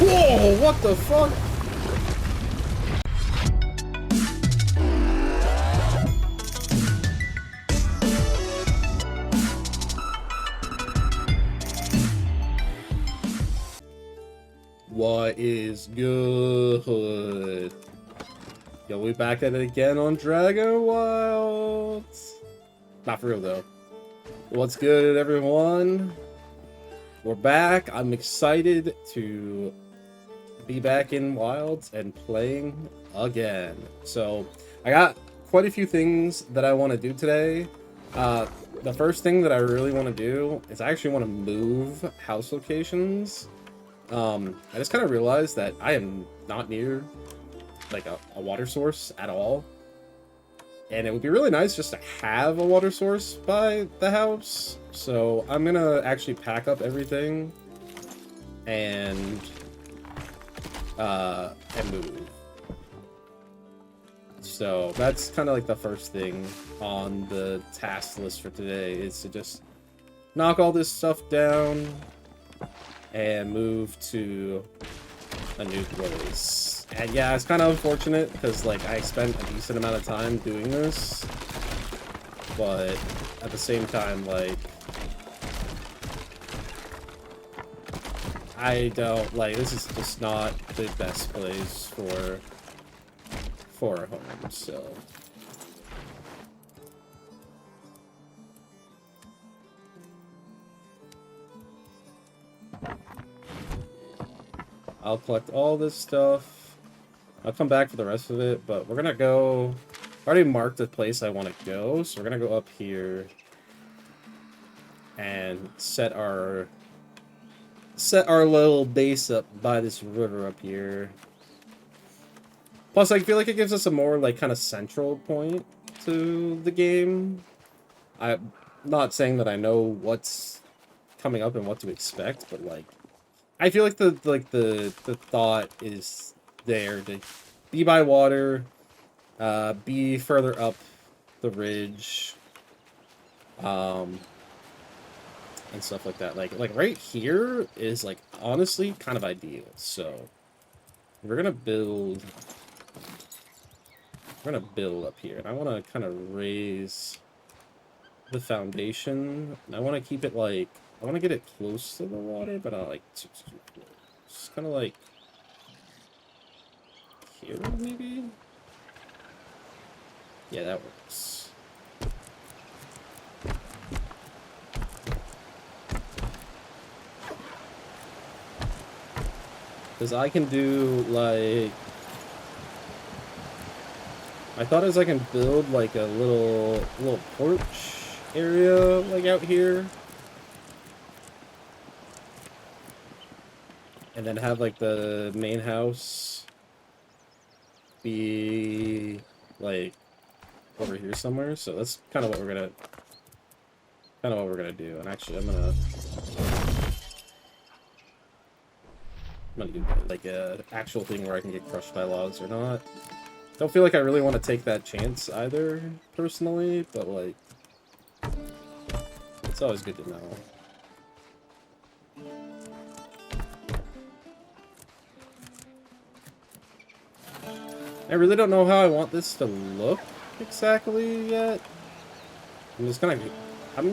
Whoa, what the fuck? What is good? Yo, we back at it again on Dragonwilds. Not for real though. What's good, everyone? We're back. I'm excited to be back in Wilds and playing again. So I got quite a few things that I want to do today. The first thing that I really want to do is I actually want to move house locations. I just kind of realized that I am not near like a water source at all, and it would be really nice just to have a water source by the house. So I'm gonna actually pack up everything and move. So that's kind of like the first thing on the task list for today, is to just knock all this stuff down and move to a new place. And yeah, it's kind of unfortunate because like I spent a decent amount of time doing this, but at the same time, like, I don't like, this is just not the best place for a home. So I'll collect all this stuff. I'll come back for the rest of it, but we're gonna go... I already marked the place I want to go, so we're gonna go up here and set our little base up by this river up here. Plus, I feel like it gives us a more, like, kind of central point to the game. I'm not saying that I know what's coming up and what to expect, but, like, I feel like the thought is there to be by water, be further up the ridge, and stuff like that. Like right here is like honestly kind of ideal. So we're gonna build up here, and I want to kind of raise the foundation. And I want to keep it like, I want to get it close to the water, but not like too close. Just kind of like here, maybe? Yeah, that works. Because I can do, like... I thought as I can build, like, a little porch area, like, out here. And then have, like, the main house be, like, over here somewhere. So that's kind of what we're gonna do. And actually, I'm gonna do, like, a actual thing where I can get crushed by logs or not. Don't feel like I really want to take that chance either, personally, but, like, it's always good to know. I really don't know how I want this to look exactly yet. I'm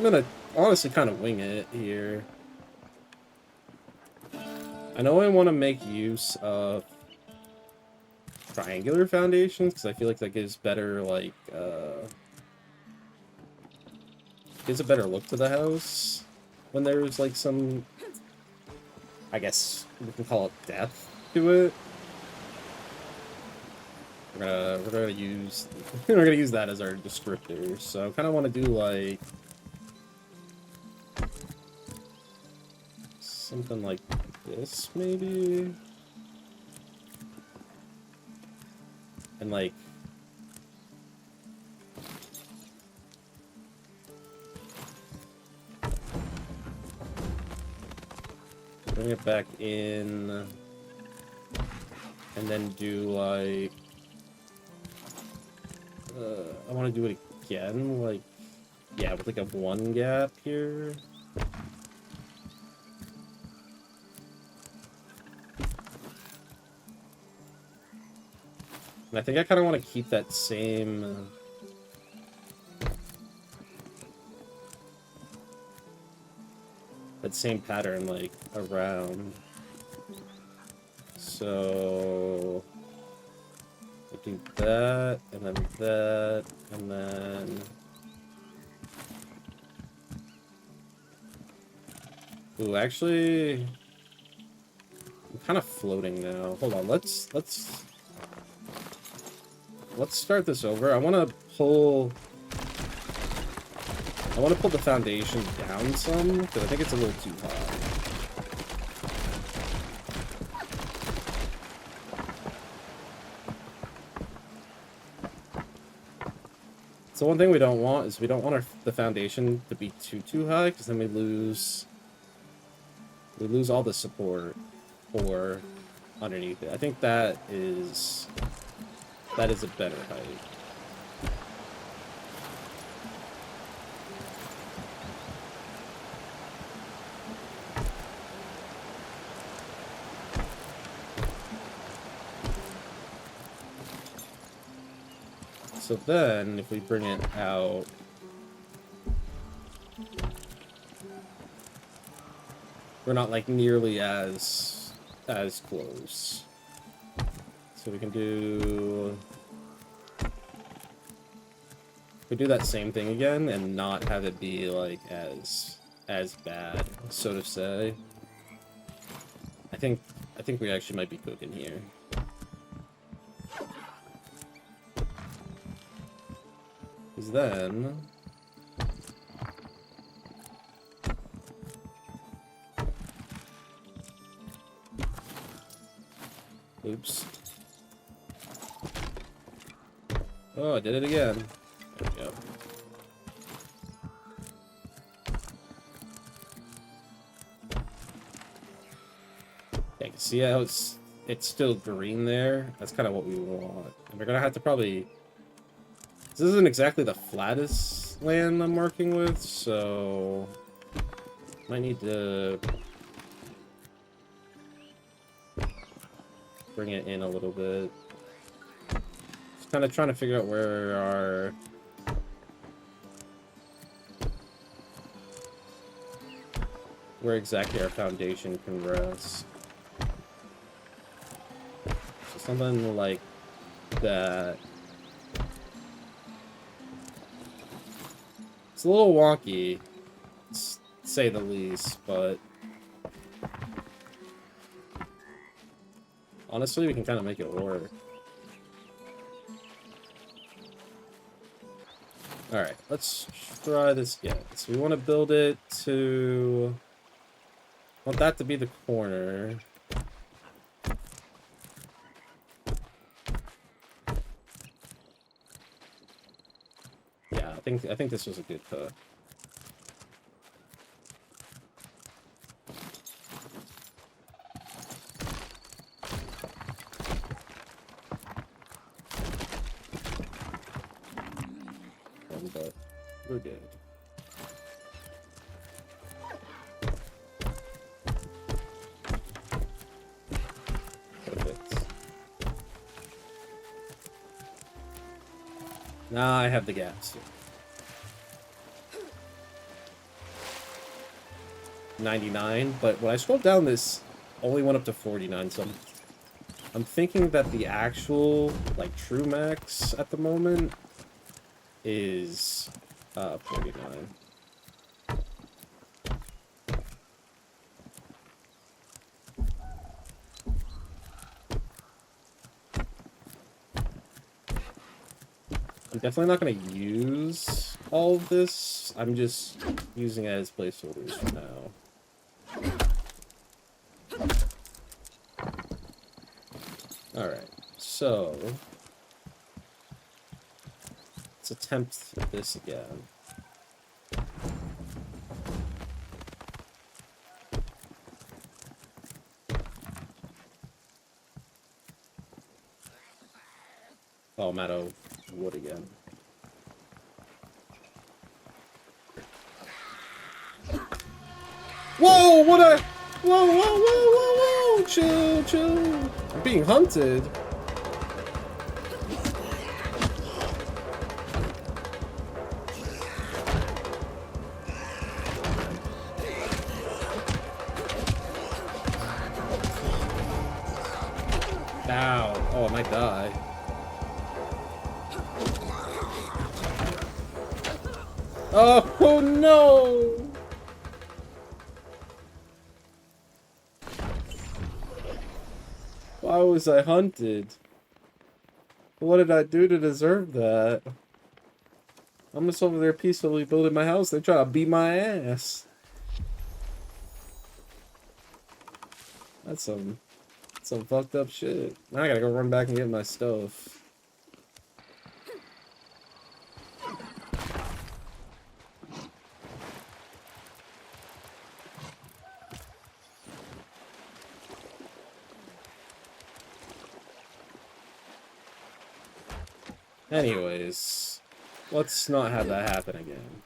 gonna honestly kind of wing it here. I know I want to make use of triangular foundations, because I feel like that gives better, like, gives a better look to the house when there's, like, some, I guess we can call it depth to it. We're gonna use that as our descriptor. So I kind of want to do like something like this, maybe, and like bring it back in, and then do like I want to do it again, like, yeah, with like a 1 gap here. And I think I kind of want to keep that same... that same pattern, like, around. So... I do that, and then that, and then... Ooh, actually... I'm kind of floating now. Hold on, let's start this over. I want to pull the foundation down some, because I think it's a little too high. So one thing we don't want is we don't want the foundation to be too high, because then we lose all the support for underneath it. I think that is a better height. So then, if we bring it out, we're not like nearly as close. So we can do that same thing again and not have it be like as bad, so to say. I think we actually might be cooking here. Because then... Oops. Oh, I did it again. There we go. Yeah, you can see how it's still green there. That's kind of what we want. And we're gonna have to probably... This isn't exactly the flattest land I'm working with, so... Might need to... bring it in a little bit. Just kind of trying to figure out where exactly our foundation can rest. So something like that. It's a little wonky, to say the least, but honestly, we can kind of make it work. Alright, let's try this again. So we want to build it to... want that to be the corner. Yeah, I think this was a good cut. But we're good. Perfect. Now I have the gaps here. 99, but when I scrolled down, this only went up to 49, so I'm thinking that the actual, like, true max at the moment is 49. I'm definitely not going to use all of this. I'm just using it as placeholders for now. Alright, so let's attempt this again. Oh, I'm out of wood again. Whoa, what a... Whoa, whoa, whoa, whoa, whoa! Chill, chill. I'm being hunted. Ow. Oh, I might die. Oh no! Why was I hunted? What did I do to deserve that? I'm just over there peacefully building my house. They try to beat my ass. That's some fucked up shit. Now I gotta go run back and get my stuff. Anyways, let's not have that happen again.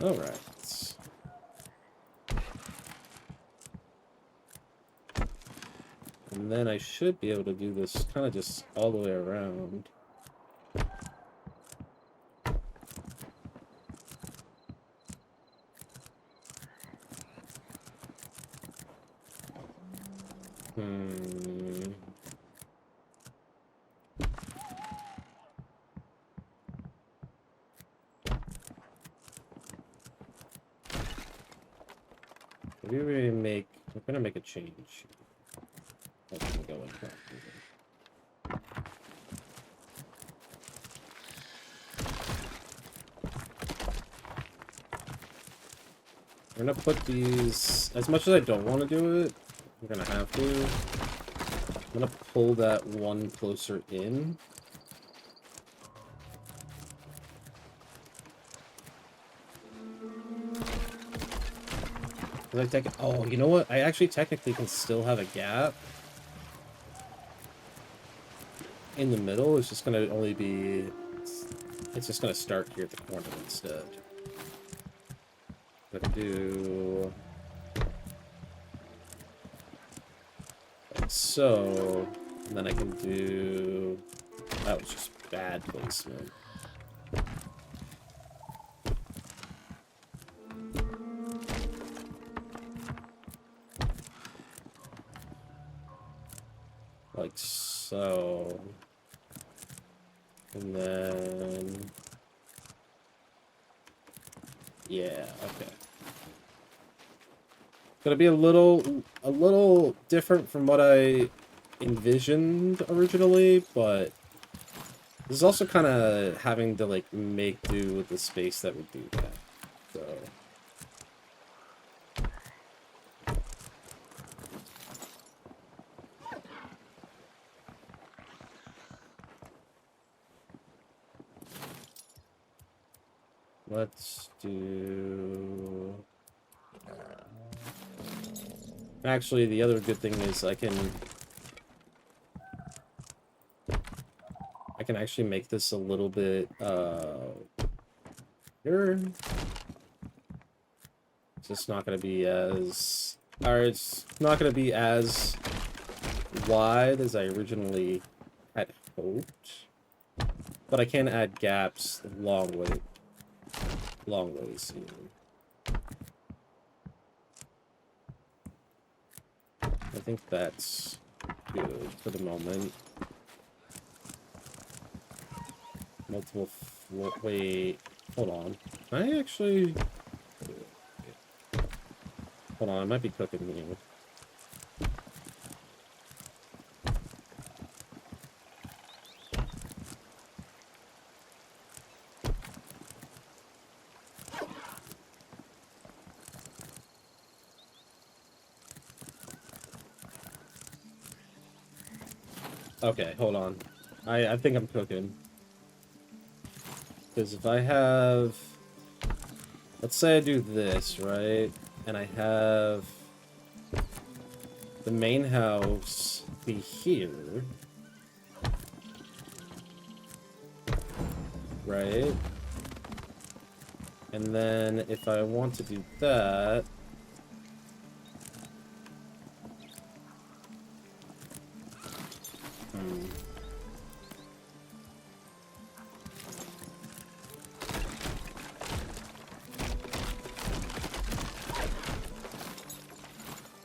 Alright. And then I should be able to do this kind of just all the way around. We're gonna make a change. I'm gonna go in front. We're gonna put these, as much as I don't want to do it, I'm gonna have to. I'm gonna pull that one closer in. Oh, you know what? I actually technically can still have a gap in the middle. It's just gonna only be. It's just gonna start here at the corner instead. I'm gonna do like so, and then I can do. That was just bad placement. Like so. And then... yeah, okay. Gonna be a little different from what I envisioned originally, but this is also kind of having to, like, make do with the space that would do that, so... Let's do... Actually, the other good thing is I can actually make this a little bit, here. It's just not going to be as... or it's not going to be as wide as I originally had hoped. But I can add gaps long ways here. I think that's good for the moment. Multiple wait, hold on. I actually... hold on, I might be cooking here. Okay, hold on. I think I'm cooking. Because if I have... let's say I do this, right? And I have the main house be here. Right? And then if I want to do that...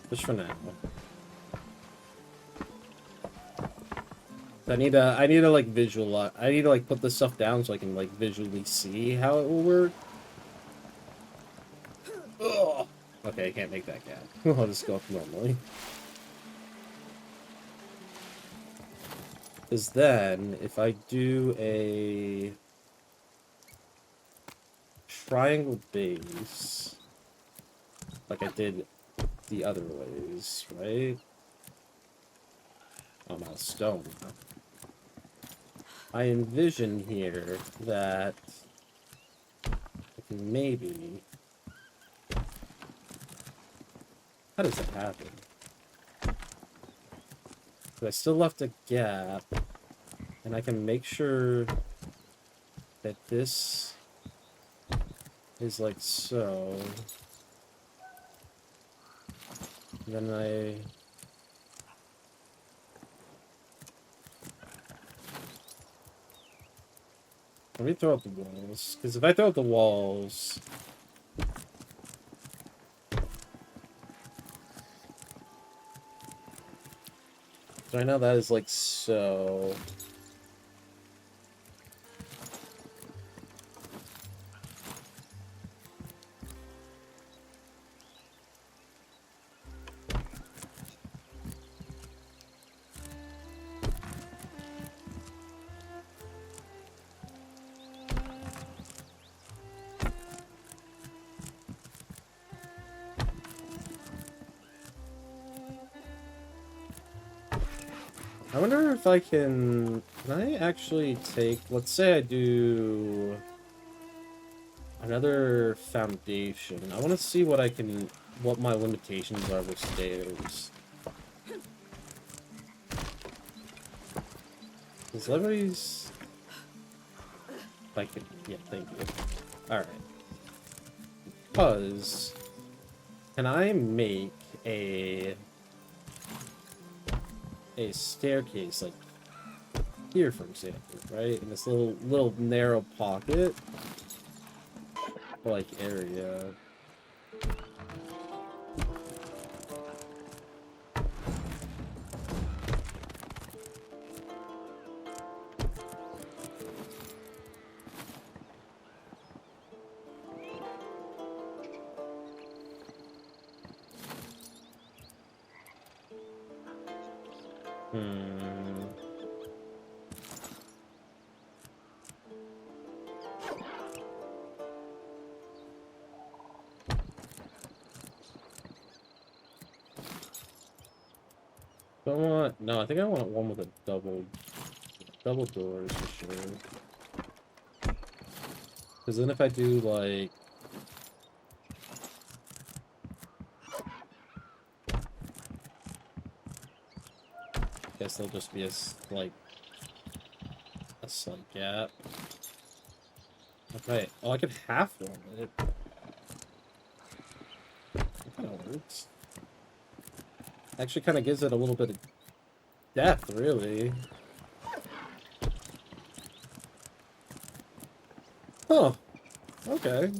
Just for now. I need to like visualize. I need to like put this stuff down so I can like visually see how it will work. Ugh. Okay, I can't make that gap. I'll just go up normally. Because then, if I do a triangle base, like I did the other ways, right? I'm out of stone now. I envision here that I can maybe... How does that happen? But I still left a gap, and I can make sure that this is like so. And then let me throw out the walls, because if I throw out the walls... Right now that is like so... I wonder if I can I actually take, let's say I do another foundation. I want to see what I can, what my limitations are with stairs. Because everybody's, if I could, yeah, thank you. Alright. Because, can I make a staircase like here, for example, right? In this little narrow pocket, like area. I want, no, I think I want one with a double doors for sure. Because then if I do like, I guess there'll just be a slight gap. Okay, oh, I could half one it. That kind of works. Actually kind of gives it a little bit of depth, really. Huh. Okay.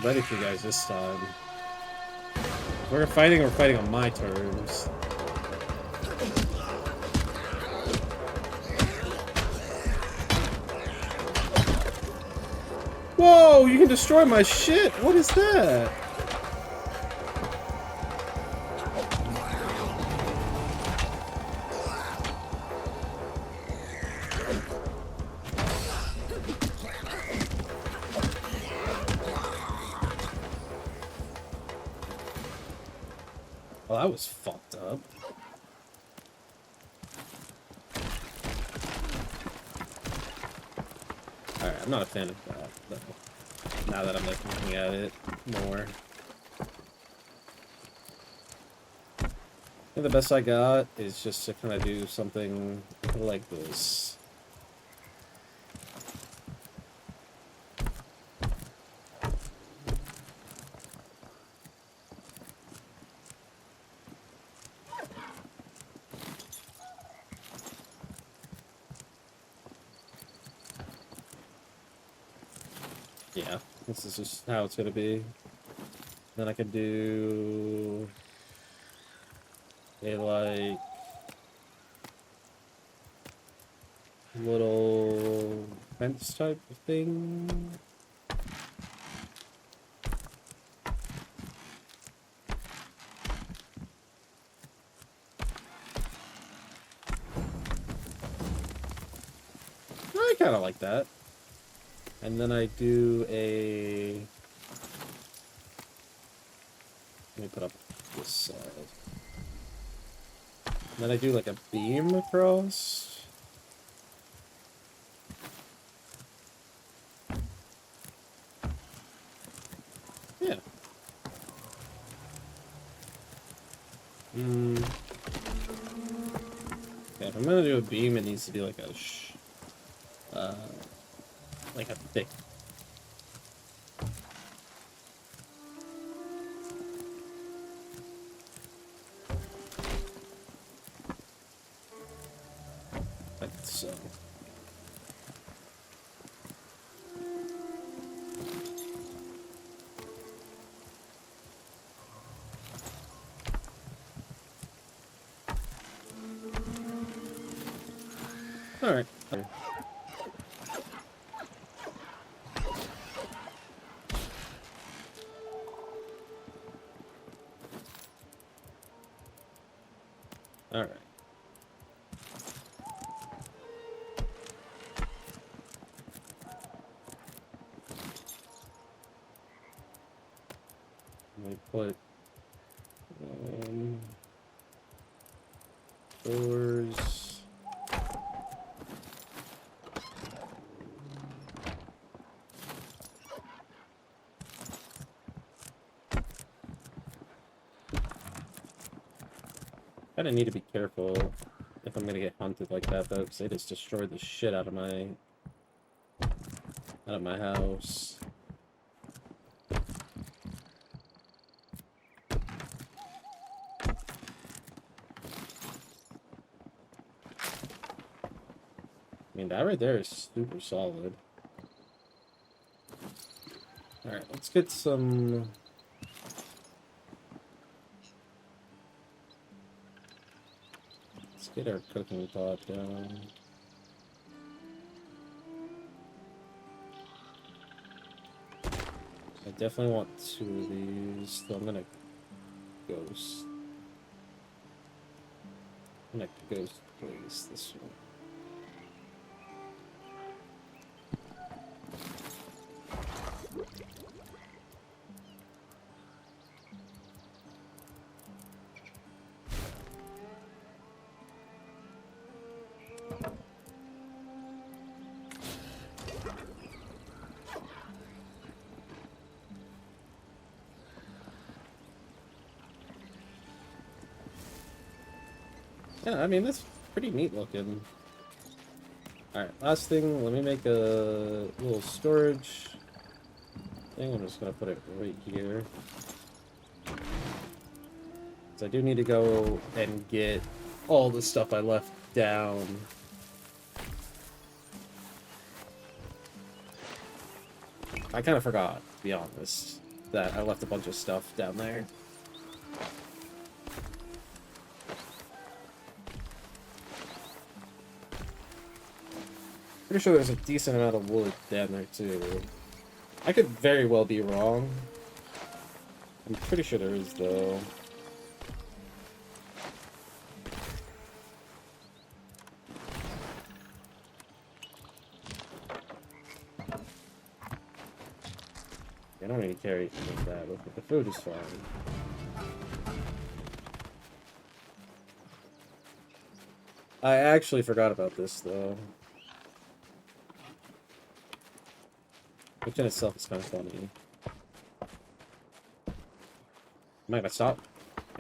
Ready for you guys this time. We're fighting on my terms. Whoa, you can destroy my shit! What is that? Oh, that was fucked up. Alright, I'm not a fan of that, though. Now that I'm like looking at it more. I think the best I got is just to kind of do something like this. Yeah, this is just how it's gonna be. Then I could do a like little fence type of thing. I kind of like that. And then I do a... Let me put up this side. And then I do like a beam across. Yeah. Okay, if I'm gonna do a beam, it needs to be like a like a thick. Like so. Alright. Alright. Let me put doors. Kinda need to be careful if I'm gonna get hunted like that though, because they just destroyed the shit out of my house. I mean, that right there is super solid. Alright, let's get some... Let's get our cooking pot down. I definitely want 2 of these, so I'm gonna ghost. I'm gonna ghost place this one. Yeah, I mean, that's pretty neat looking. Alright, last thing, let me make a little storage thing. I'm just gonna put it right here. So I do need to go and get all the stuff I left down. I kind of forgot, to be honest, that I left a bunch of stuff down there. Pretty sure there's a decent amount of wood down there, too. I could very well be wrong. I'm pretty sure there is, though. I don't need to carry any of that, but the food is fine. I actually forgot about this, though. Which in itself is kind of funny. Am I gonna stop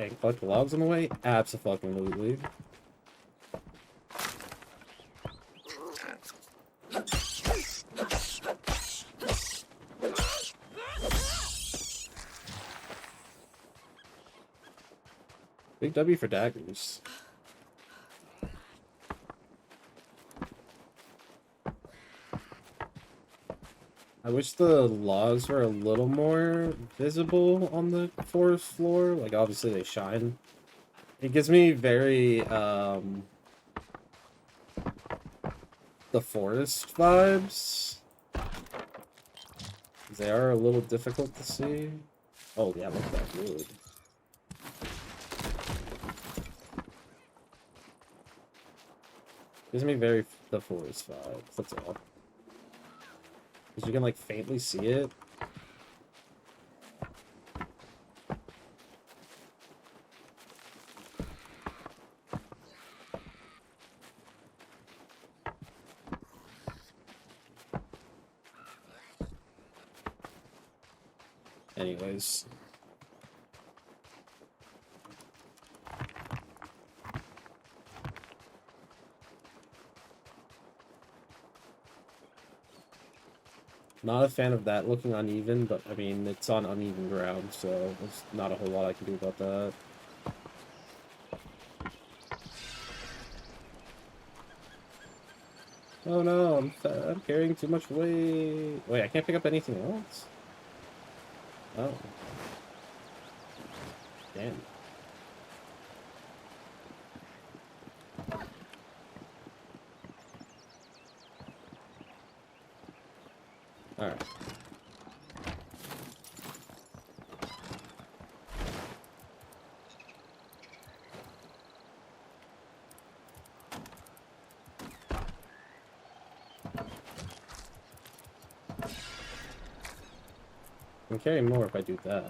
and collect the logs on the way? Abso-fucking-lutely. Big W for daggers. I wish the logs were a little more visible on the forest floor. Like, obviously they shine. It gives me very, the forest vibes. They are a little difficult to see. Oh, yeah, look at that wood. Gives me very the forest vibes, that's all. Because you can, like, faintly see it. Anyways. Not a fan of that looking uneven, but I mean, it's on uneven ground, so there's not a whole lot I can do about that. Oh no, I'm carrying too much weight. Wait, I can't pick up anything else? Oh. Damn. Alright. I can carry more if I do that.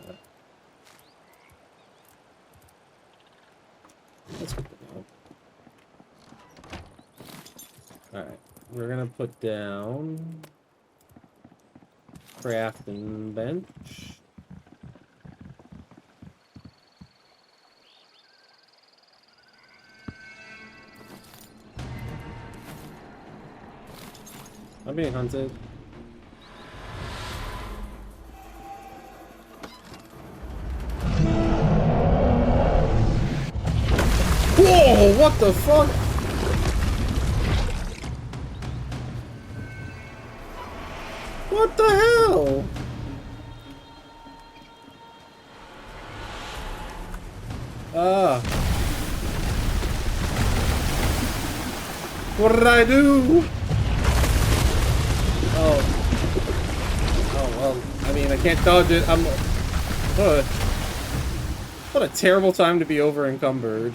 That's good to know. Alright, we're gonna put down crafting bench. I'm being hunted. Whoa, what the fuck? What the hell? What did I do? Oh, well, I mean, I can't dodge it. What a terrible time to be over encumbered.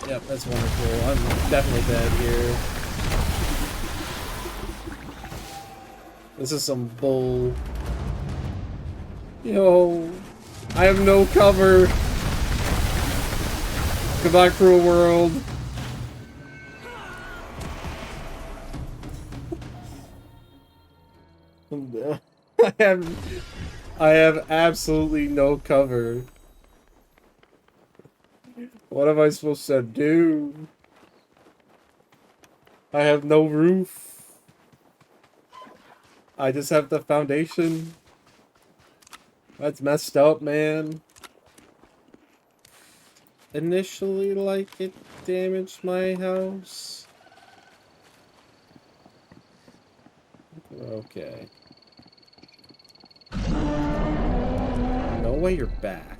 Yep, that's wonderful. I'm definitely dead here. This is some bull. Yo, I have no cover. Goodbye, cruel world. I have absolutely no cover. What am I supposed to do? I have no roof. I just have the foundation. That's messed up, man. Initially, like, it damaged my house. Okay. No way you're back.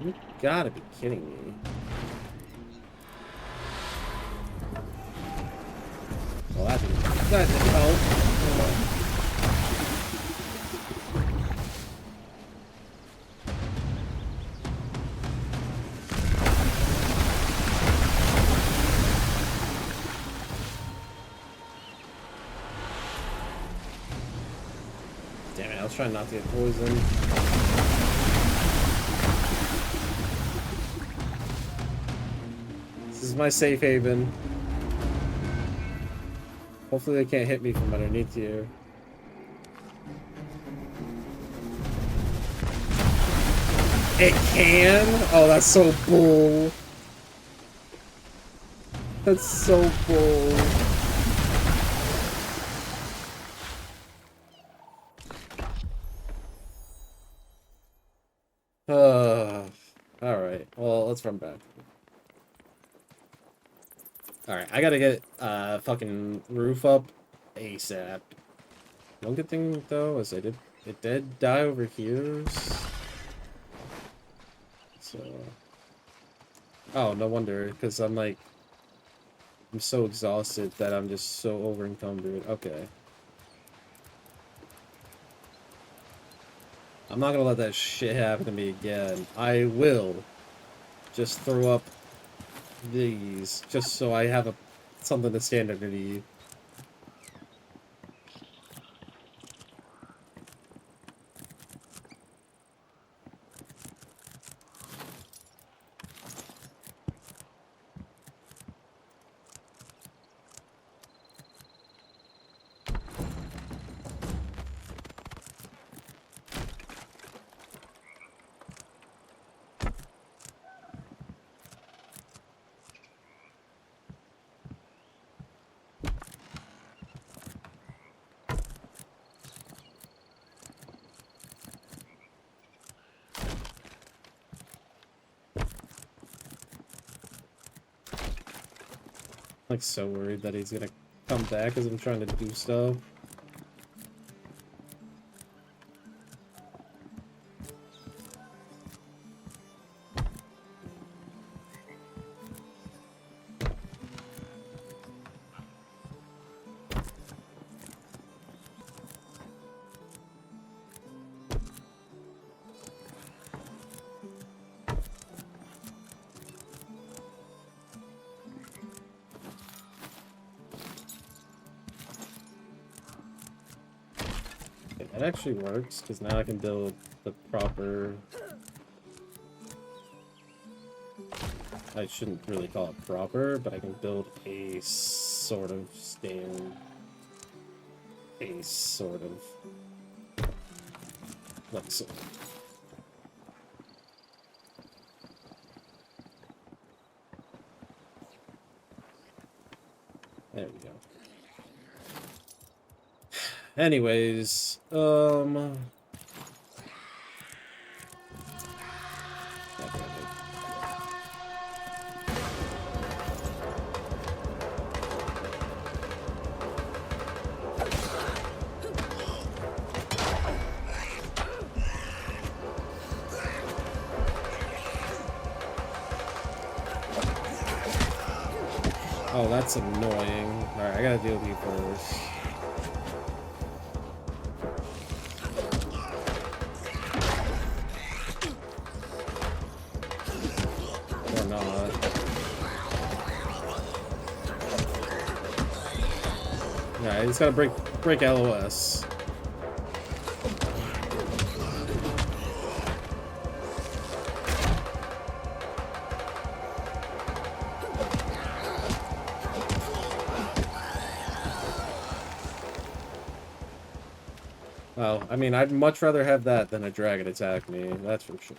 You gotta be kidding me. Well, that didn't help. Damn it, I was trying not to get poisoned. This is my safe haven. Hopefully they can't hit me from underneath here. It can? Oh, that's so bull. That's so bull. Alright, well, let's run back. Alright, I gotta get fucking roof up ASAP. One good thing though is it did die over here. So oh, no wonder, because I'm like I'm so exhausted that I'm just so over encumbered. Okay. I'm not gonna let that shit happen to me again. I will just throw up these just so I have something to stand underneath. Like so worried that he's gonna come back as I'm trying to do stuff. It actually works, because now I can build the proper... I shouldn't really call it proper, but I can build a sort of stand... A sort of... Like so. There we go. Anyways, oh, that's annoying. Alright, I gotta deal with you first. Or not. Yeah, he's gotta break LOS. Well, I mean, I'd much rather have that than a dragon attack me, that's for sure.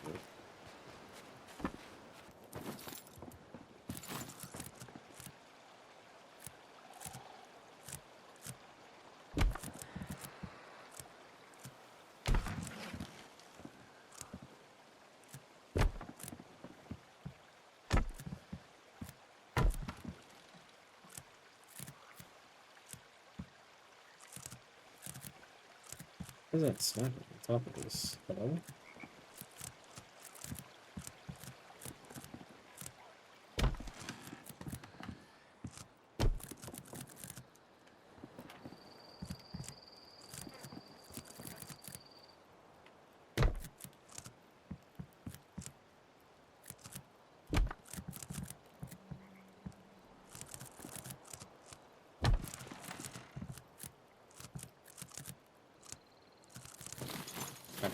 What's that sniper on top of this? Hello?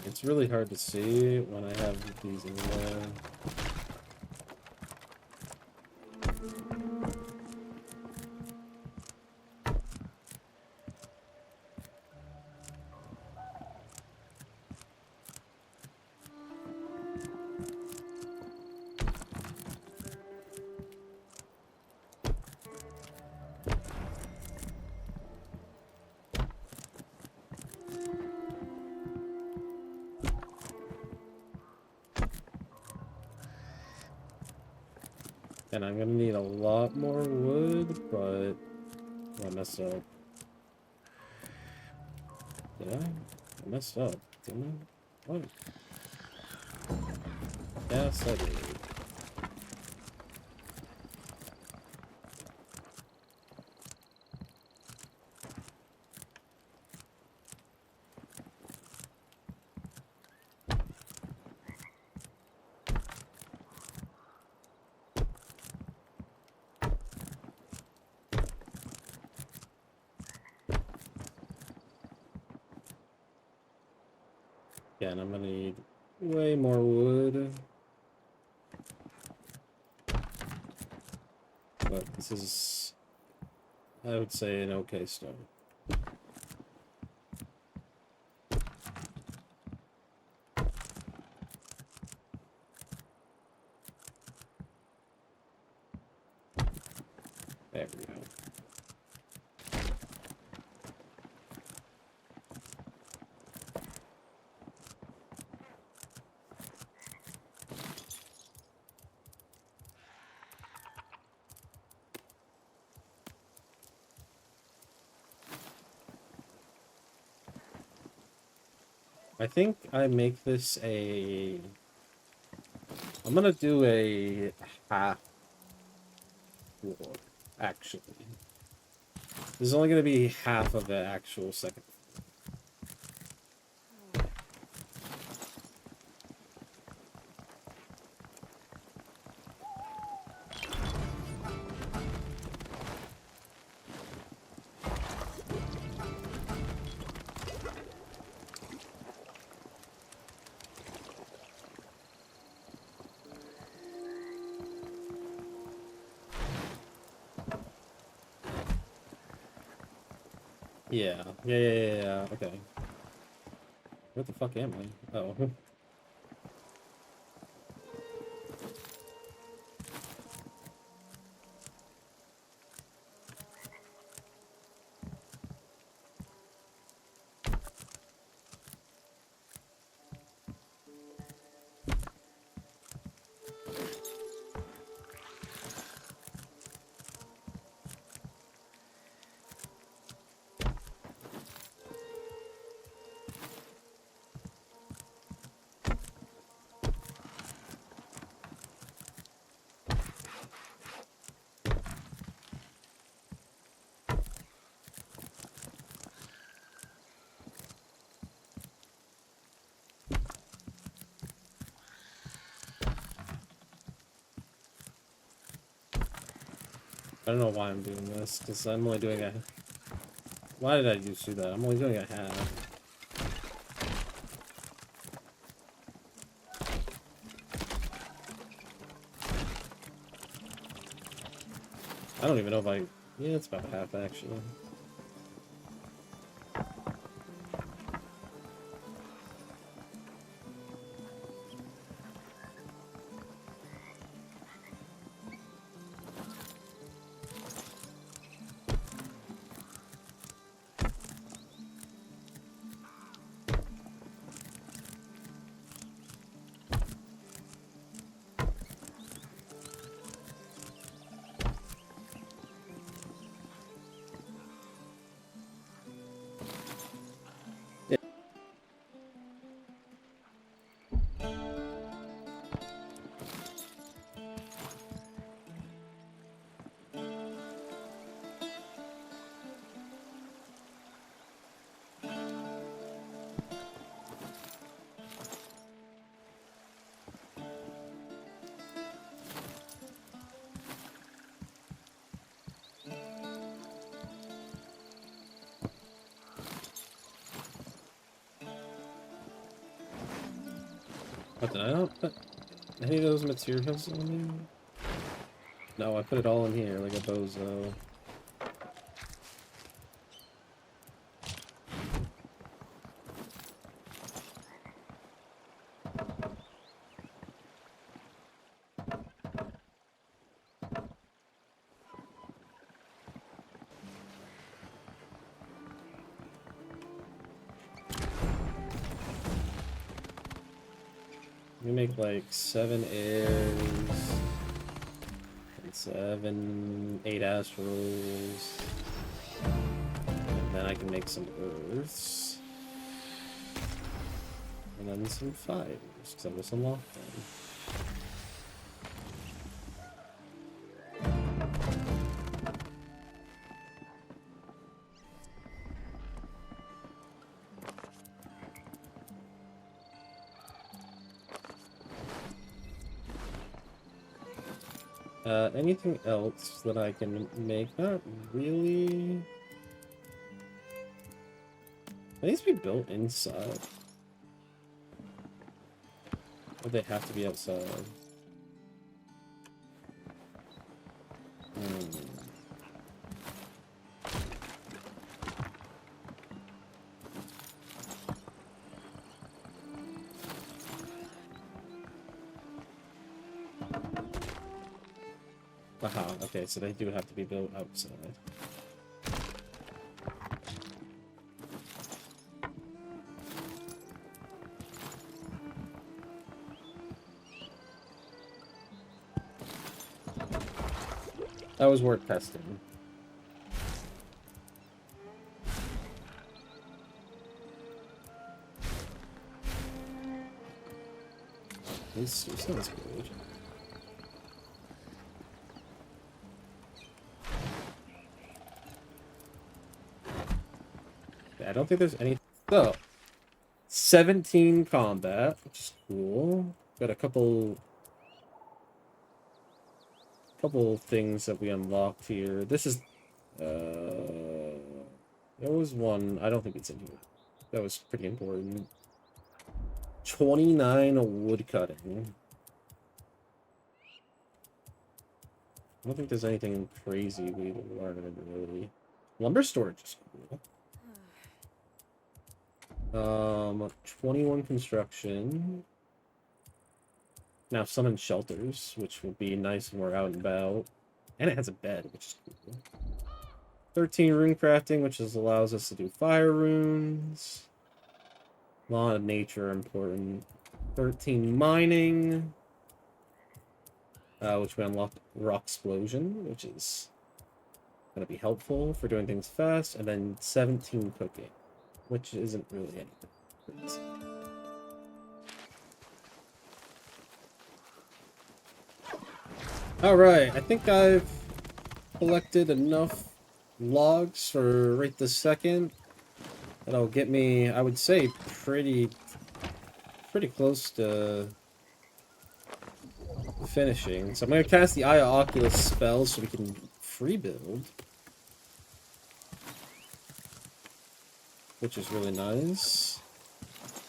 It's really hard to see when I have these in there. And I'm gonna need a lot more wood, but I messed up. Did I? I messed up, didn't I? What? Yes, I did. Yeah, and I'm gonna need way more wood. But this is, I would say, an okay start. There we go. I think I make this a... I'm gonna do a half floor, actually. This is only gonna be half of the actual second. Yeah. Okay. What the fuck am I? Oh. I don't know why I'm doing this, because I'm only doing a... Why did I just do that? I'm only doing a half. I don't even know if I... Yeah, it's about half, actually. What, did I not put any of those materials in here? No, I put it all in here like a bozo. We make like 7 airs and 7, 8 astrals. And then I can make some earths. And then some fires, because I was unlocked them. Anything else that I can make? Not really. It needs to be built inside. Or they have to be outside. Aha, okay, so they do have to be built outside. That was worth testing. This sounds good. I don't think there's any. So, 17 combat, which is cool. Got a couple things that we unlocked here. This is there was one, I don't think it's in here. That was pretty important. 29 wood cutting. I don't think there's anything crazy we learned really. Lumber storage is cool. 21 construction. Now summon shelters, which will be nice when we're out and about. And it has a bed, which is cool. 13 rune crafting, which allows us to do fire runes. Law of nature important. 13 mining. Which we unlocked rock explosion, which is going to be helpful for doing things fast. And then 17 cooking, which isn't really anything. Alright, I think I've collected enough logs for right this second. That'll get me, I would say, pretty close to finishing. So I'm going to cast the Eye of Oculus spell so we can free build. Which is really nice.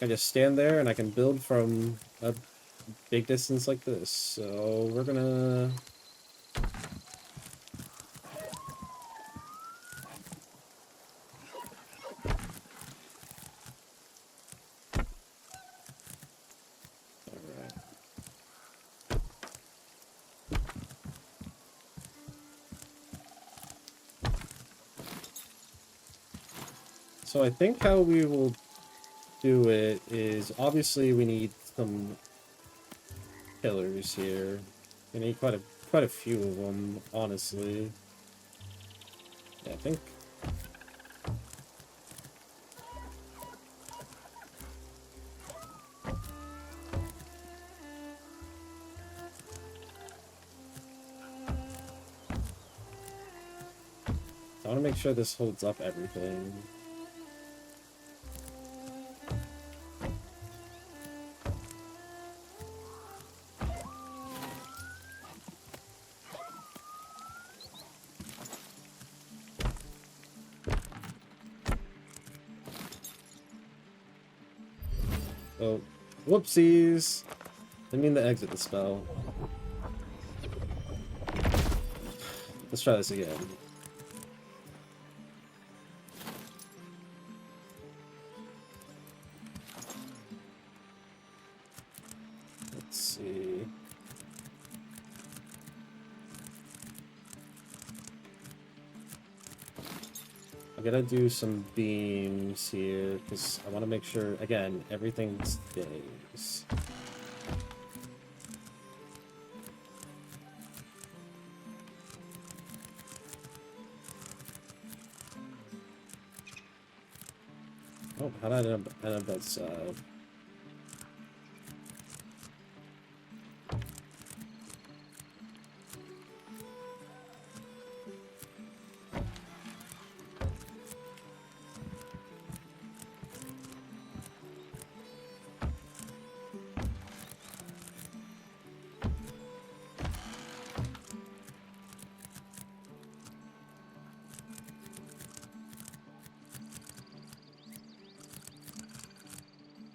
I just stand there and I can build from a big distance like this. So we're gonna... Alright. So I think how we will do it is, obviously we need some pillars here. We need quite a few of them, honestly. Yeah, I think. I want to make sure this holds up everything. Oh, whoopsies! I mean to exit the spell. Let's try this again. Let's see. I'm gonna do some beams here, because I want to make sure, again, everything stays. Oh, how did I end up that side?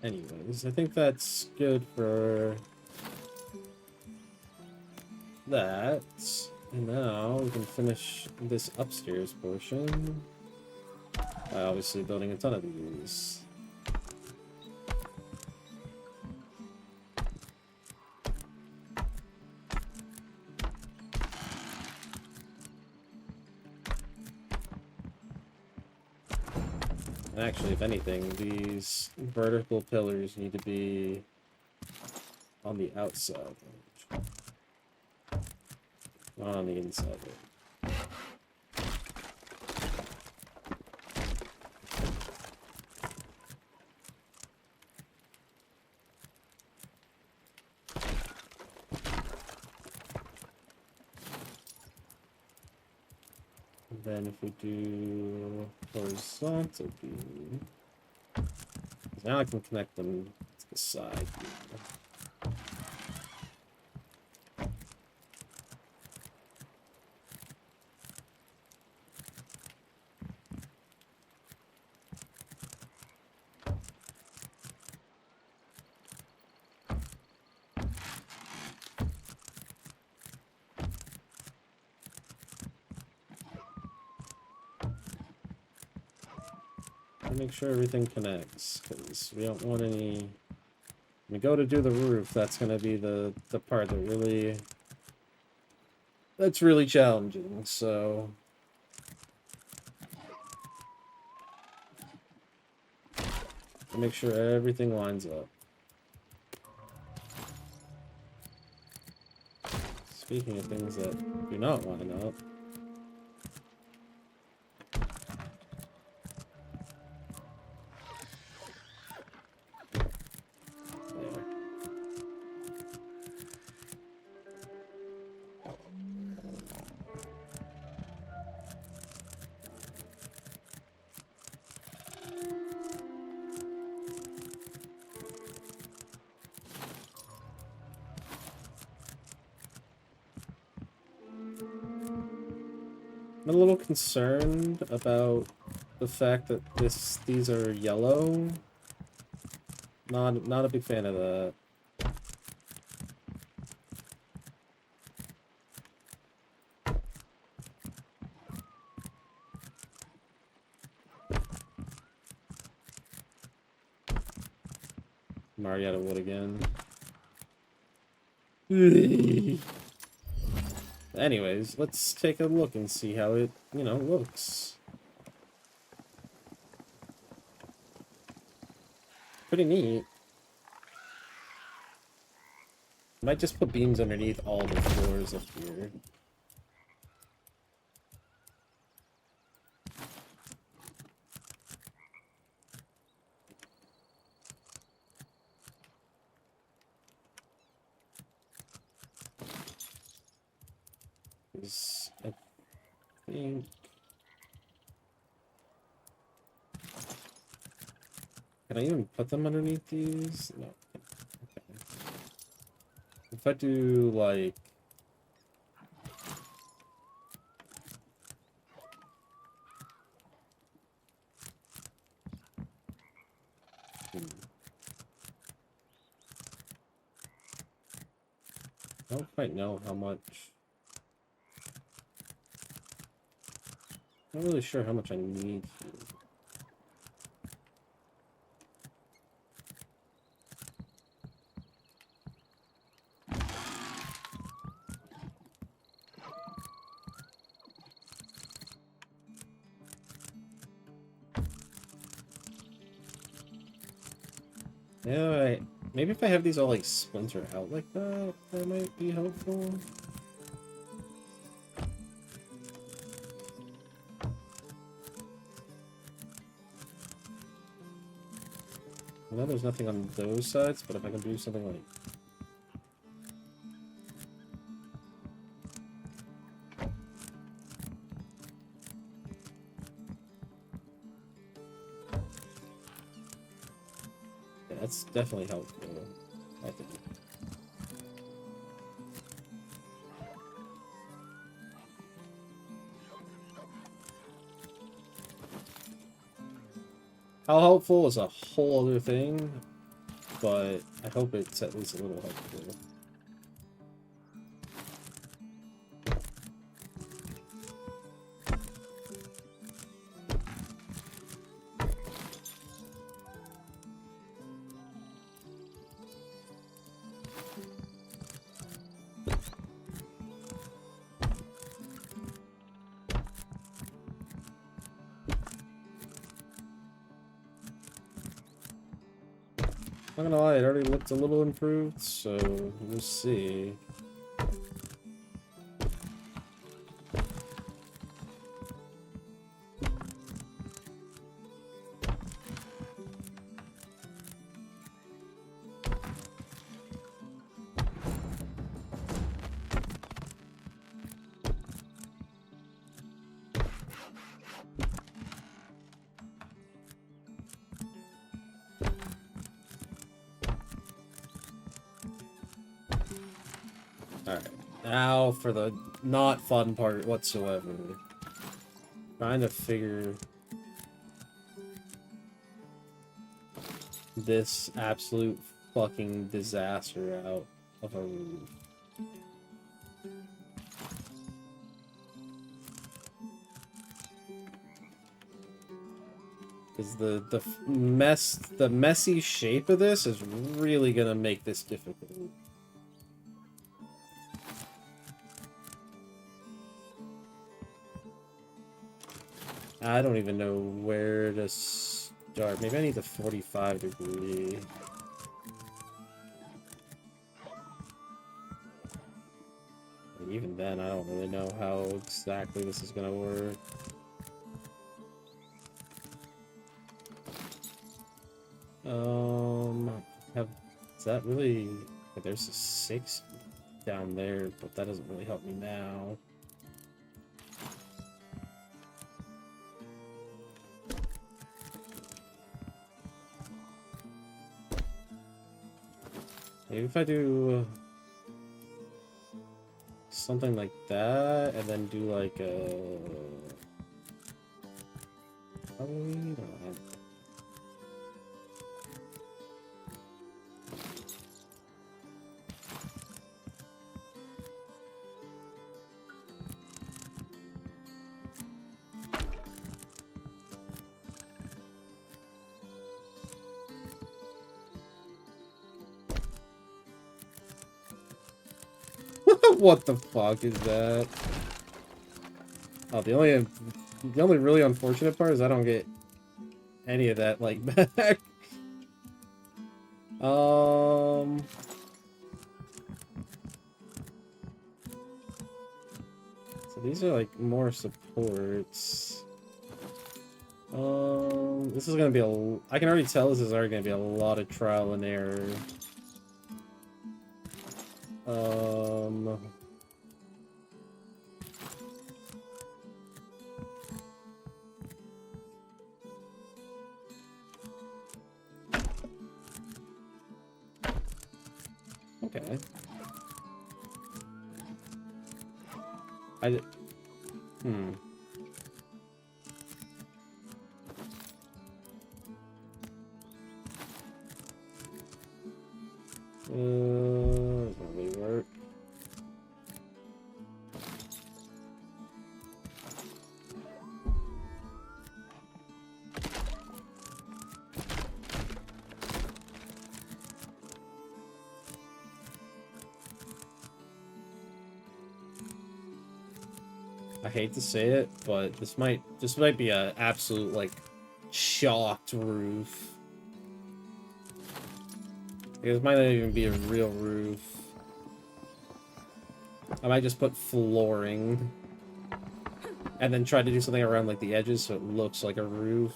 Anyways, I think that's good for that. And now we can finish this upstairs portion by obviously building a ton of these. And actually, if anything, these vertical pillars need to be on the outside, not on the inside. And then if we do horizontal beam, now I can connect them to the side. Make sure everything connects, because we don't want any... When we go to do the roof, that's going to be the part that really... That's really challenging, so... Make sure everything lines up. Speaking of things that do not line up... I'm a little concerned about the fact that these are yellow. Not a big fan of that. Marietta wood again. Anyways, let's take a look and see how it, looks. Pretty neat. Might just put beams underneath all the floors up here. I think... Can I even put them underneath these? No. Okay. If I do, like... I don't quite know how much... I'm not really sure how much I need here. Yeah, maybe if I have these all like splinter out like that, that might be helpful. I know there's nothing on those sides, but if I can do something like... Yeah, that's definitely helpful, I think. How helpful is a whole other thing, but I hope it's at least a little helpful. Not gonna lie, it already looked a little improved, so we'll see. Alright, now for the not fun part whatsoever. Trying to figure this absolute fucking disaster out of a roof. Because the messy shape of this is really gonna make this difficult. I don't even know where to start. Maybe I need the 45 degree. And even then, I don't really know how exactly this is gonna work. Is that really... There's a 6 down there, but that doesn't really help me now. Maybe if I do something like that, and then do like a... Probably not. What the fuck is that? Oh, the only really unfortunate part is I don't get any of that like back. So these are like more supports. This is gonna be I can already tell this is already gonna be a lot of trial and error. Okay. Doesn't really work. I hate to say it, but this might be a absolute like shocked roof. This might not even be a real roof. I might just put flooring and then try to do something around like the edges so it looks like a roof.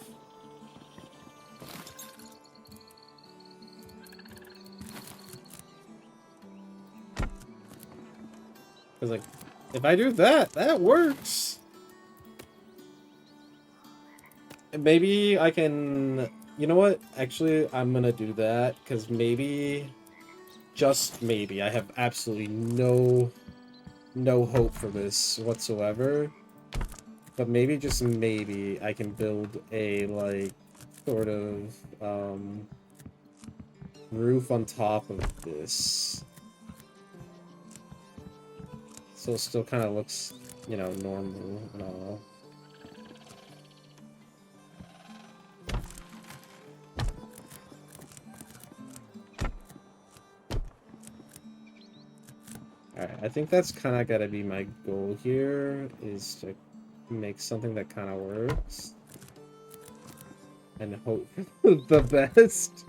Because, like, if I do that, that works. And maybe I can... You know what? Actually, I'm gonna do that, because maybe... Just maybe. I have absolutely no hope for this whatsoever. But maybe, just maybe, I can build a, like, sort of, roof on top of this. So it still kind of looks, you know, normal and all. Alright, I think that's kind of got to be my goal here, is to make something that kind of works. And hope for the best.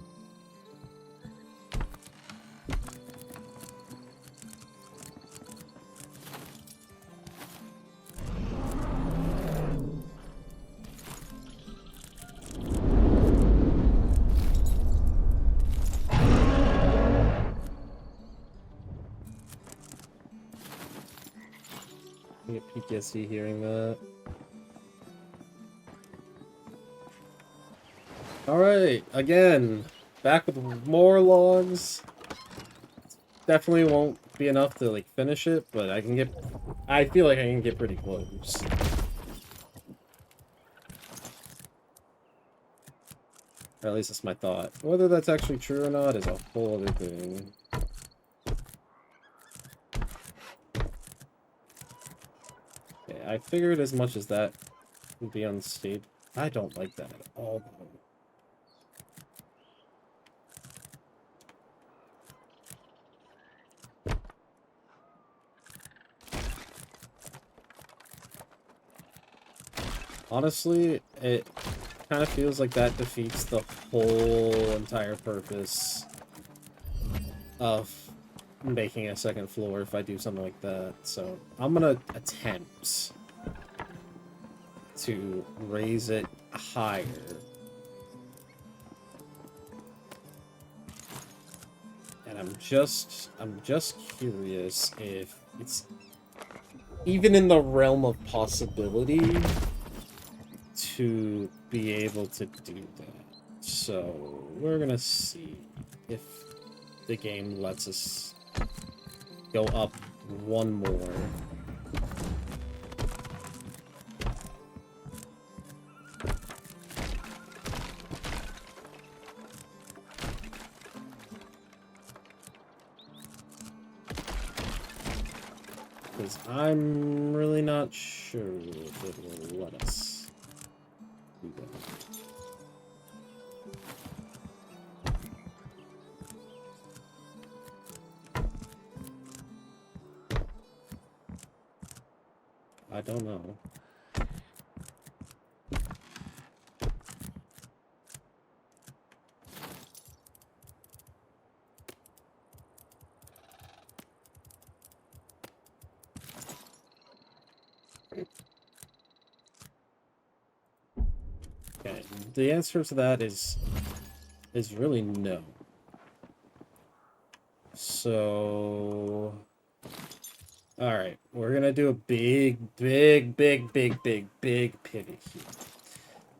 I get PTSD hearing that. Alright, again, back with more logs. Definitely won't be enough to, like, finish it, but I feel like I can get pretty close. Or at least that's my thought. Whether that's actually true or not is a whole other thing. Okay, I figured as much as that would be unstable. I don't like that at all, though. Honestly, it kind of feels like that defeats the whole entire purpose of making a second floor if I do something like that. So I'm gonna attempt to raise it higher. And I'm just curious if it's even in the realm of possibility to be able to do that. So we're gonna see if the game lets us go up one more. Because I'm really not sure if it will let us do that. I don't know. Okay, the answer to that is really no. So, all right, we're gonna do a big pivot here,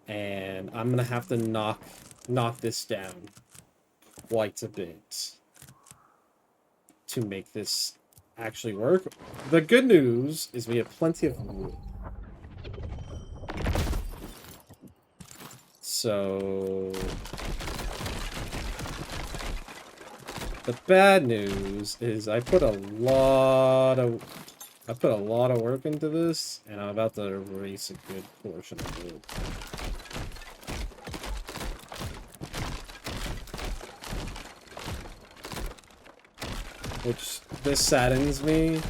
and I'm gonna have to knock this down quite a bit to make this actually work. The good news is we have plenty of wood. So the bad news is I put a lot of work into this, and I'm about to erase a good portion of it. Which, this saddens me,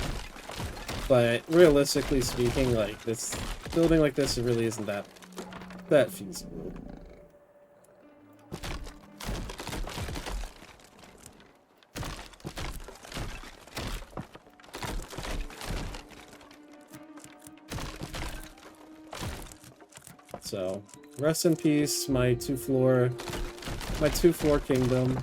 but realistically speaking, like, this building like this, it really isn't that feasible. So, rest in peace, my two-floor kingdom.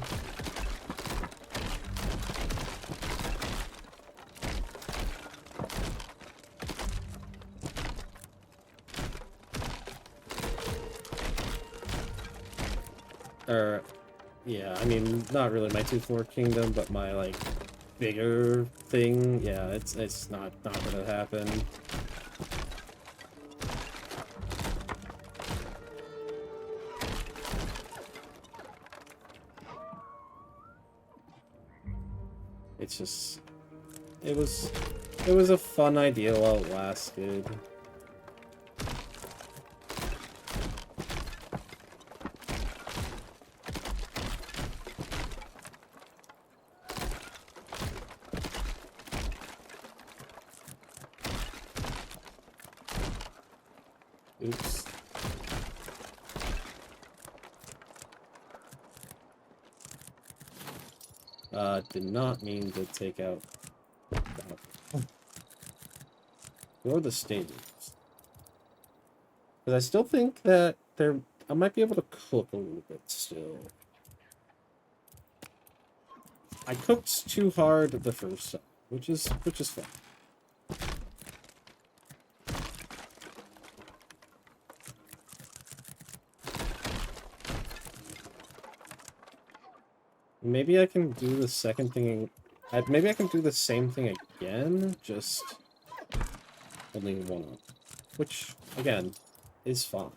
Or, yeah, I mean, not really my 2-4 kingdom, but my, like, bigger thing. Yeah, it's not gonna happen. It's just, it was a fun idea while it lasted. Oops. Did not mean to take out that. Or the stages. Because I still think that I might be able to cook a little bit still. I cooked too hard the first time, which is fine. Maybe I can do the second thing. Maybe I can do the same thing again, just only one up. Which, again, is fine.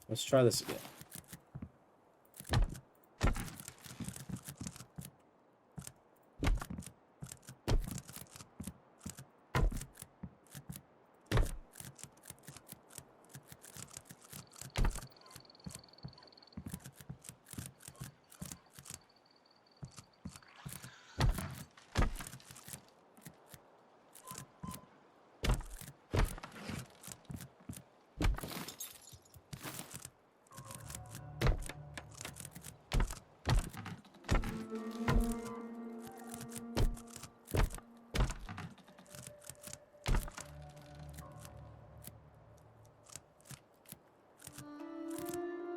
Let's try this again.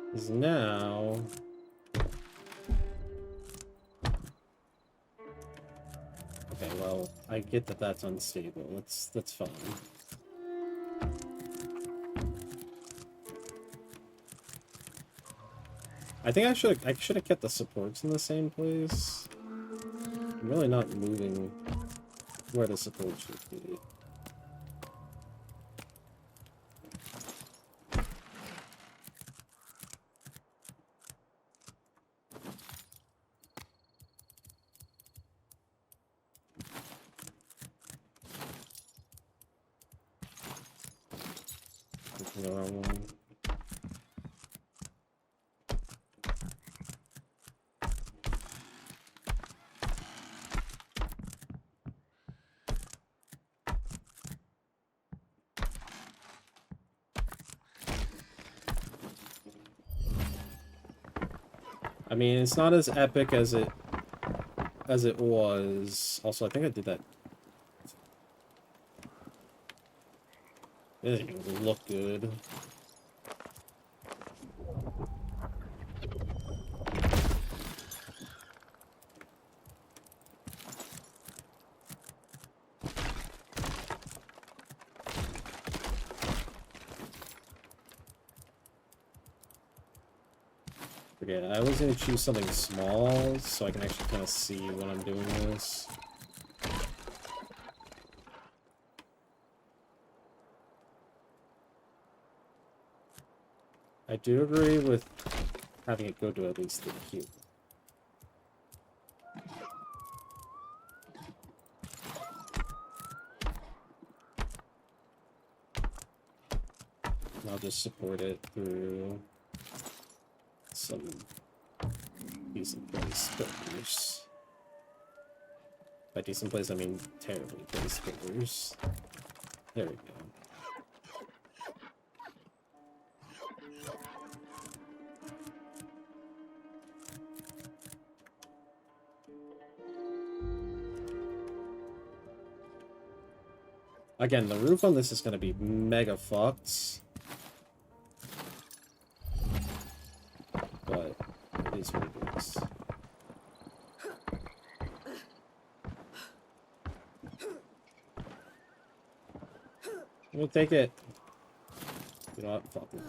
Because now... Okay, well, I get that that's unstable. That's fine. I think I should have kept the supports in the same place. I'm really not moving where the supports should be. The wrong one. I mean, it's not as epic as it was. Also, I think I did that. It doesn't even look good. Yeah, I was gonna choose something small so I can actually kind of see when I'm doing this. I do agree with having it go to at least the queue. I'll just support it through some decent place builders. By decent place, I mean terribly placed builders. There we go. Again, the roof on this is going to be mega fucked. But it is what it is. We'll take it. You know what? Fuck it.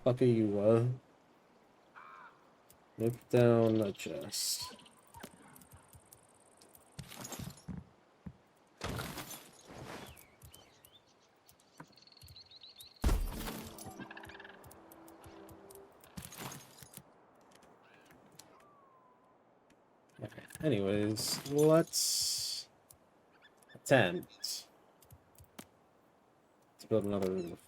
Fuck you, Look down the chest. Okay. Anyways, let's attempt to build another roof.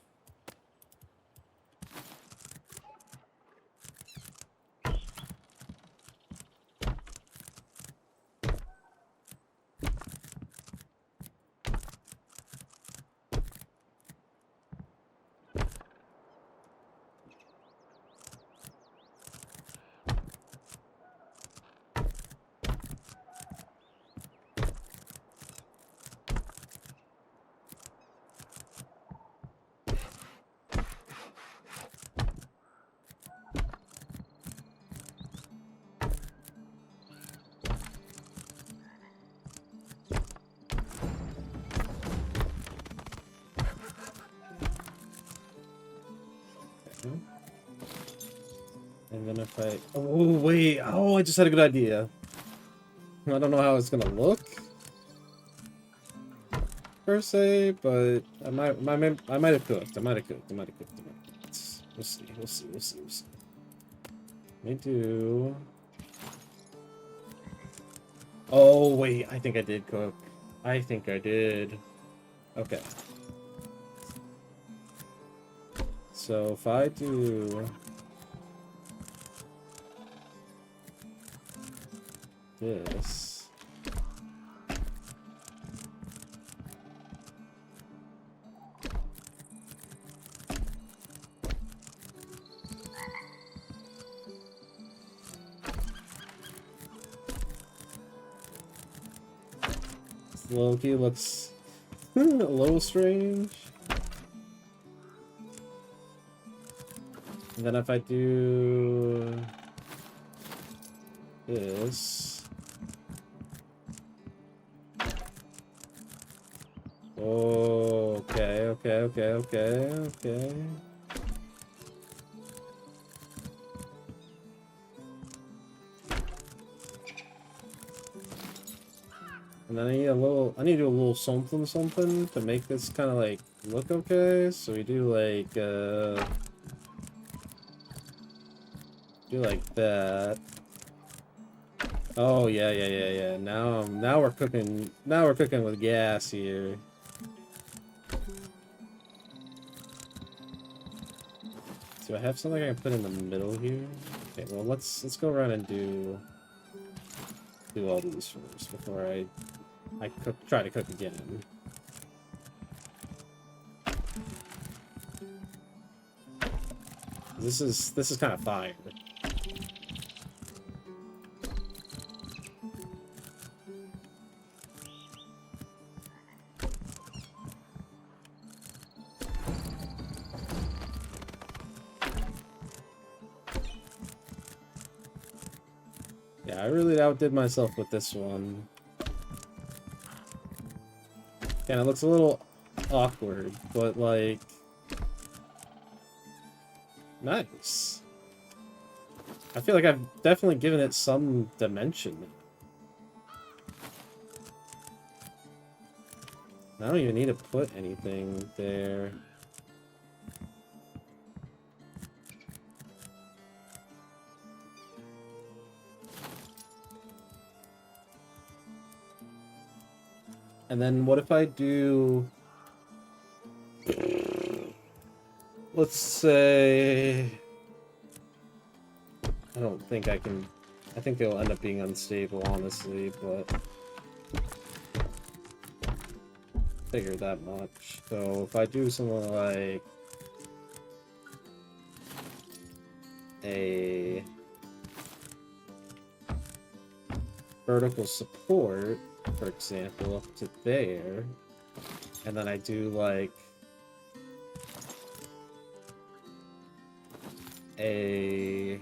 And then if I... Oh, wait. Oh, I just had a good idea. I don't know how it's gonna look, per se, but I might have cooked. I might have cooked. We'll see. Let me do... Oh, wait. I think I did cook. I think I did. Okay. So if I do... this... Loki looks a little strange. And then if I do this... Oh, okay. And then I need to do a little something to make this kind of like look okay. So we do like that. Oh yeah. Now we're cooking. Now we're cooking with gas here. Do I have something I can put in the middle here? Okay, well let's go around and do all these first before I try to cook again. This is kind of fire. Yeah, I really outdid myself with this one. And it looks a little awkward, but like... nice. I feel like I've definitely given it some dimension. I don't even need to put anything there. And then what if I do... let's say... I don't think I can... I think it'll end up being unstable, honestly, but... figure that much. So if I do something like... a... vertical support, for example, up to there, and then I do like a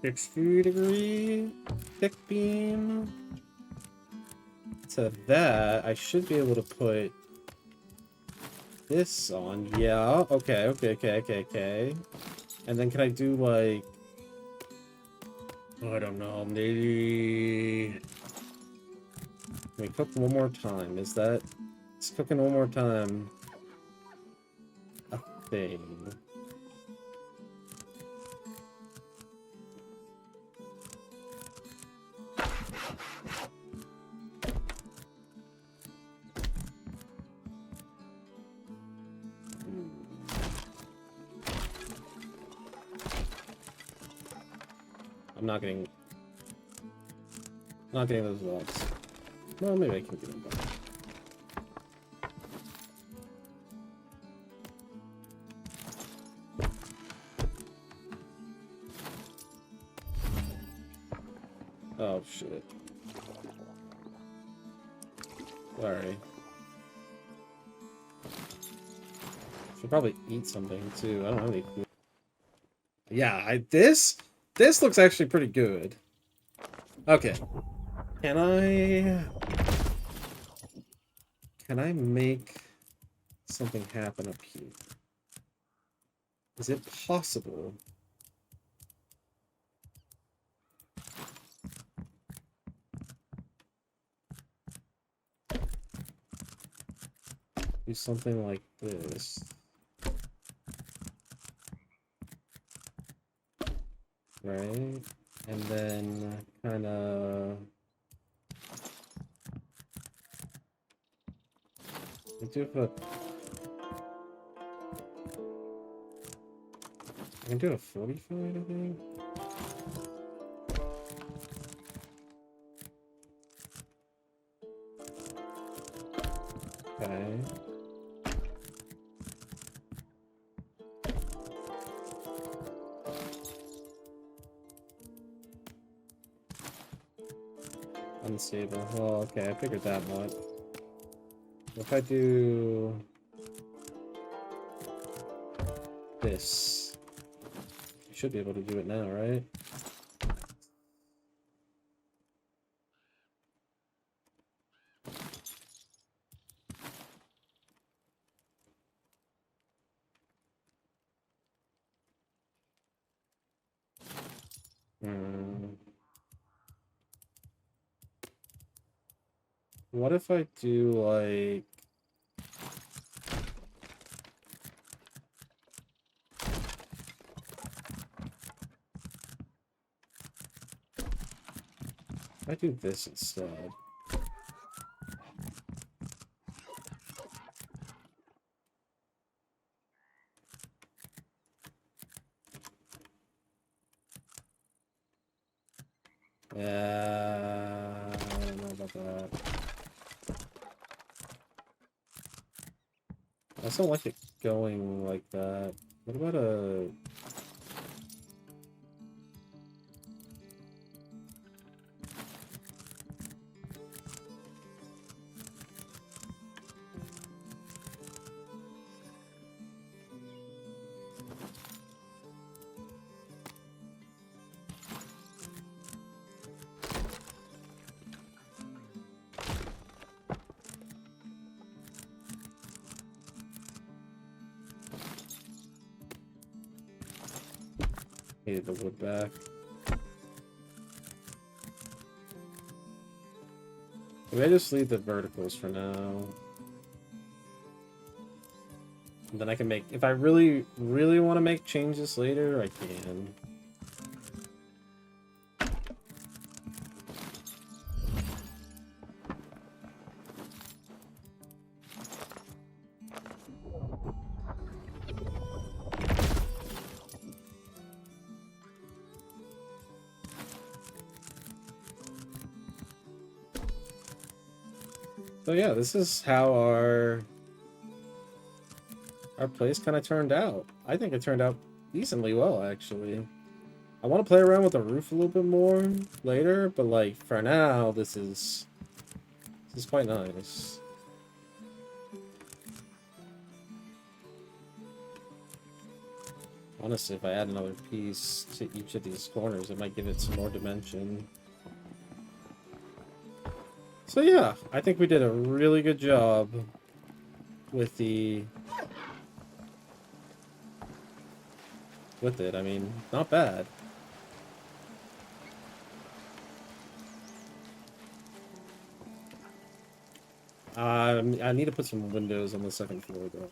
60-degree thick beam to that, I should be able to put this on. Yeah, okay. And then can I do, like... I don't know, maybe... Can we cook one more time? Is that... It's cooking one more time. A thing. I'm not getting those logs. Well, maybe I can get them back. Oh shit. Sorry. Should probably eat something too. I don't have any food. Yeah, this looks actually pretty good. Okay. Can I make something happen up here? Is it possible? Do something like this. Right? And then kind of... I can do a 45, I think. Okay. Unstable. Oh, okay, I figured that much. If I do this, I should be able to do it now, right? What if I do, like... If I do this instead? Yeah, I don't know about that. I just don't like it going like that. What about a... Needed the wood back. Maybe I just leave the verticals for now. And then I can make... If I really want to make changes later, I can. So yeah, this is how our place kind of turned out. I think it turned out decently well, actually. I want to play around with the roof a little bit more later, but like for now, this is quite nice. Honestly, if I add another piece to each of these corners, it might give it some more dimension. So yeah, I think we did a really good job with the with it. I mean, not bad. I need to put some windows on the second floor, though.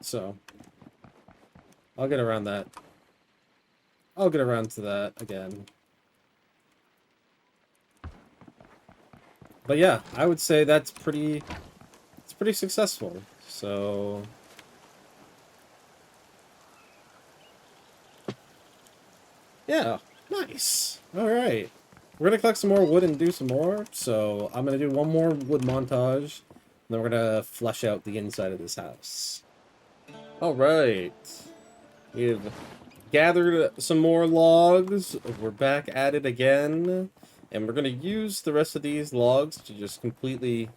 So, I'll get around that. I'll get around to that again. But yeah, I would say it's pretty successful. So, yeah, nice. All right. We're going to collect some more wood and do some more. So, I'm going to do one more wood montage. And then we're going to flesh out the inside of this house. All right. We've gathered some more logs. We're back at it again. And we're going to use the rest of these logs to just completely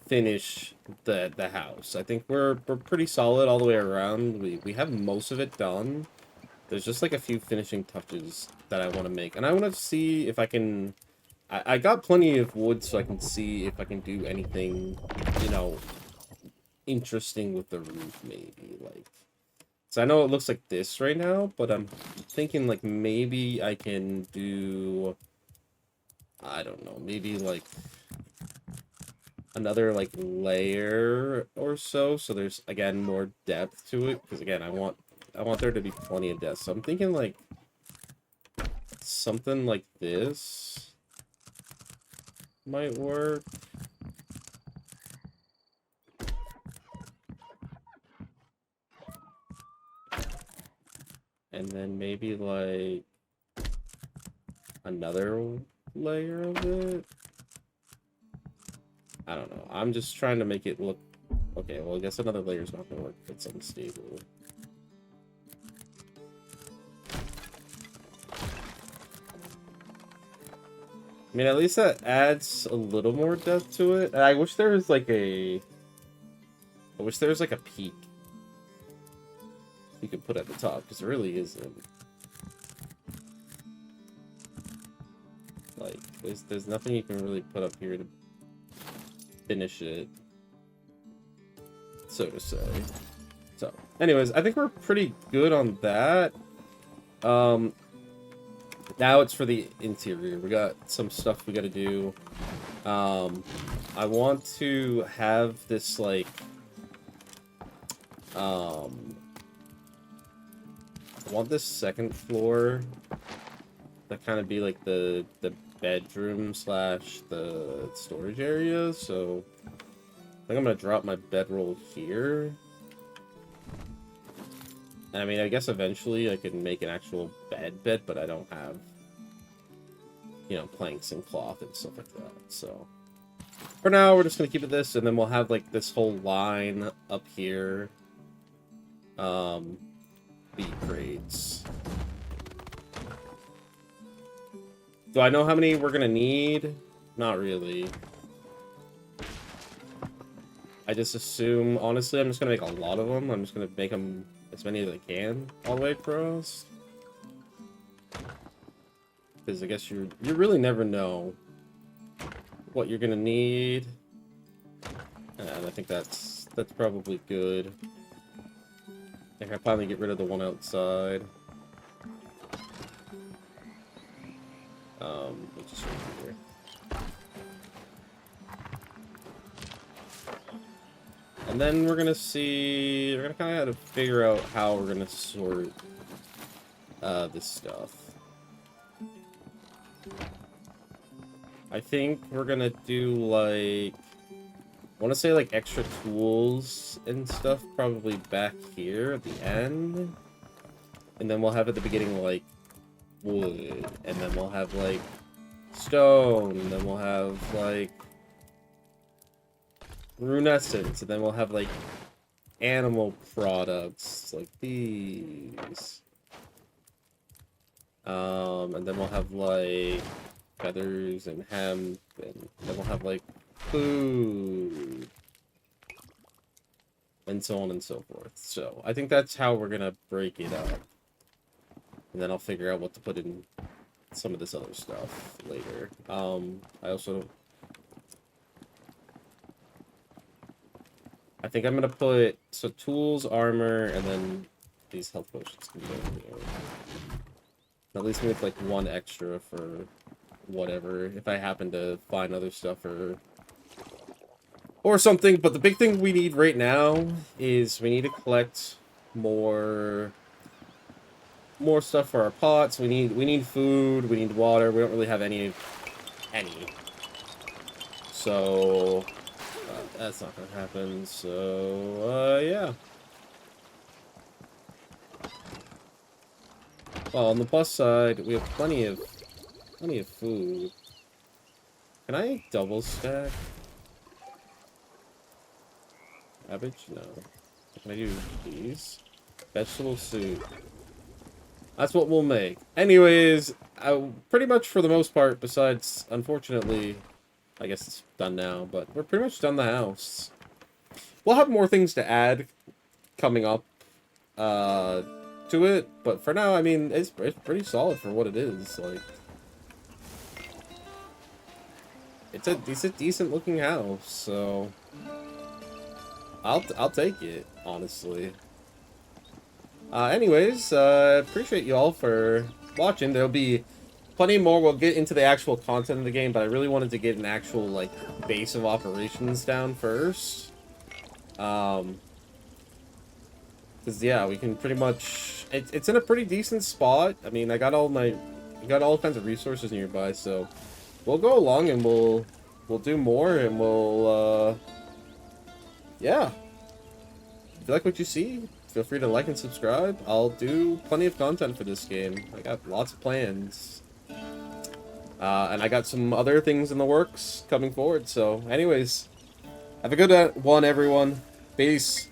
finish the house. I think we're pretty solid all the way around. We have most of it done. There's just like a few finishing touches that I want to make. And I want to see if I can... I got plenty of wood so I can see if I can do anything, you know, interesting with the roof, maybe. Like, so I know it looks like this right now, but I'm thinking like maybe I can do... I don't know, maybe like another like layer or so there's again more depth to it, because again I want there to be plenty of depth. So I'm thinking like something like this might work. And then maybe like another layer of it. I don't know. I'm just trying to make it look... Okay, well, I guess another layer is not going to work if it's unstable. I mean, at least that adds a little more depth to it. And I wish there was like a... I wish there was like a peak you could put at the top, because there really isn't. Like, there's nothing you can really put up here to finish it, so to say. So, anyways, I think we're pretty good on that. Now it's for the interior. We got some stuff we gotta do. I want to have this, like, I want this second floor to kind of be like the bedroom slash the storage area. So I think I'm gonna drop my bedroll here. And I mean, I guess eventually I can make an actual bed, but I don't have, you know, planks and cloth and stuff like that. So for now, we're just gonna keep it this, and then we'll have like this whole line up here. Be crates. Do I know how many we're gonna need? Not really. I just assume, honestly, I'm just gonna make a lot of them. I'm just gonna make them as many as I can all the way across. Because I guess you really never know what you're gonna need. And I think that's probably good. I think I finally get rid of the one outside. Which is right here. And then we're gonna see, we're gonna kind of have to figure out how we're gonna sort this stuff. I think we're gonna do like, I want to say like extra tools and stuff probably back here at the end. And then we'll have at the beginning like wood, and then we'll have like stone, and then we'll have like runescence, and then we'll have like animal products like these. And then we'll have like feathers and hemp, and then we'll have like food, and so on and so forth. So I think that's how we're gonna break it up, and then I'll figure out what to put in some of this other stuff later. I think I'm gonna put so tools, armor, and then these health potions can go in here. That leaves me with like one extra for whatever, if I happen to find other stuff or something. But the big thing we need right now is we need to collect more stuff for our pots. We need food, we need water. We don't really have any. So that's not gonna happen. So yeah. Well, on the plus side, we have plenty of food. Can I double stack? Cabbage? No. Can I do these? Vegetable soup. That's what we'll make. Anyways, pretty much for the most part, besides, unfortunately, I guess it's done now, but we're pretty much done the house. We'll have more things to add coming up to it, but for now, I mean, it's pretty solid for what it is. Like, it's a decent looking house, so I'll take it, honestly. Anyways, appreciate you all for watching. There'll be plenty more. We'll get into the actual content of the game, but I really wanted to get an actual, like, base of operations down first. Because, yeah, we can pretty much... It's in a pretty decent spot. I mean, I got all kinds of resources nearby, so we'll go along and we'll do more, and we'll, yeah. If you like what you see, feel free to like and subscribe. I'll do plenty of content for this game. I got lots of plans. And I got some other things in the works coming forward. So, anyways, have a good one, everyone. Peace.